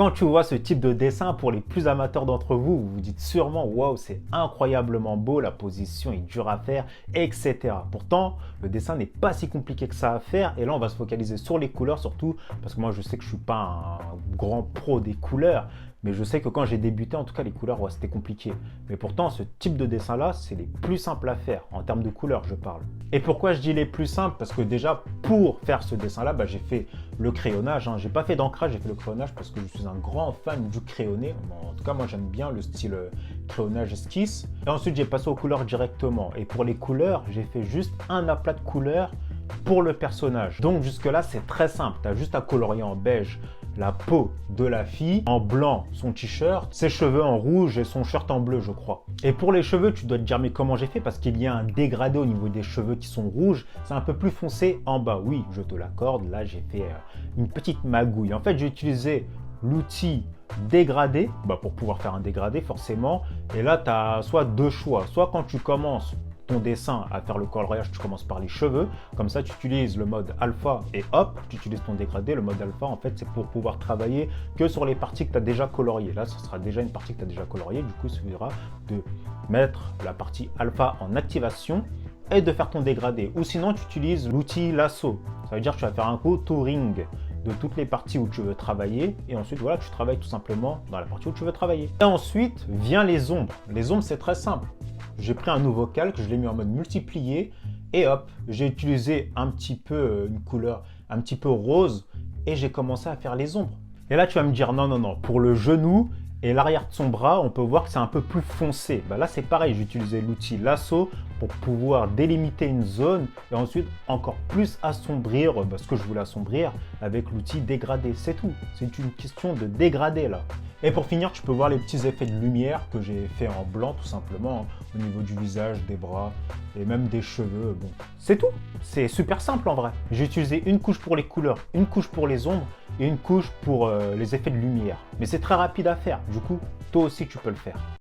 Quand tu vois ce type de dessin, pour les plus amateurs d'entre vous, vous vous dites sûrement « Waouh, c'est incroyablement beau, la position est dure à faire, etc. » Pourtant, le dessin n'est pas si compliqué que ça à faire. Et là, on va se focaliser sur les couleurs surtout, parce que moi, je sais que je ne suis pas un grand pro des couleurs. Mais je sais que quand j'ai débuté, en tout cas, les couleurs, ouais, c'était compliqué. Mais pourtant, ce type de dessin-là, c'est les plus simples à faire, en termes de couleurs, je parle. Et pourquoi je dis les plus simples? Parce que déjà, pour faire ce dessin-là, j'ai fait le crayonnage. J'ai pas fait d'ancrage, j'ai fait le crayonnage parce que je suis un grand fan du crayonné. En tout cas, moi, j'aime bien le style crayonnage esquisse. Et ensuite, j'ai passé aux couleurs directement. Et pour les couleurs, j'ai fait juste un aplat de couleurs pour le personnage. Donc jusque-là, c'est très simple. Tu as juste à colorier en beige la peau de la fille, en blanc son t-shirt, ses cheveux en rouge et son shirt en bleu, je crois. Et pour les cheveux, tu dois te dire mais comment j'ai fait, parce qu'il y a un dégradé au niveau des cheveux qui sont rouges, c'est un peu plus foncé en bas. Oui, je te l'accorde, là j'ai fait une petite magouille. En fait, j'ai utilisé l'outil dégradé pour pouvoir faire un dégradé forcément. Et là, tu as soit deux choix, soit quand tu commences ton dessin à faire le coloriage, tu commences par les cheveux, comme ça tu utilises le mode alpha et hop, tu utilises ton dégradé. Le mode alpha en fait c'est pour pouvoir travailler que sur les parties que tu as déjà coloriées. Là ce sera déjà une partie que tu as déjà coloriée, du coup il suffira de mettre la partie alpha en activation et de faire ton dégradé. Ou sinon tu utilises l'outil lasso, ça veut dire que tu vas faire un contouring de toutes les parties où tu veux travailler et ensuite voilà, tu travailles tout simplement dans la partie où tu veux travailler. Et ensuite vient les ombres. Les ombres c'est très simple. J'ai pris un nouveau calque, je l'ai mis en mode multiplié et hop, j'ai utilisé un petit peu une couleur un petit peu rose et j'ai commencé à faire les ombres. Et là, tu vas me dire non, non, non, pour le genou et l'arrière de son bras, on peut voir que c'est un peu plus foncé. Là, c'est pareil, j'ai utilisé l'outil lasso pour pouvoir délimiter une zone et ensuite encore plus assombrir ce que je voulais assombrir avec l'outil dégradé. C'est tout, c'est une question de dégradé là. Et pour finir, tu peux voir les petits effets de lumière que j'ai fait en blanc tout simplement, au niveau du visage, des bras et même des cheveux. Bon, c'est tout, c'est super simple en vrai. J'ai utilisé une couche pour les couleurs, une couche pour les ombres et une couche pour les effets de lumière. Mais c'est très rapide à faire, du coup, toi aussi tu peux le faire.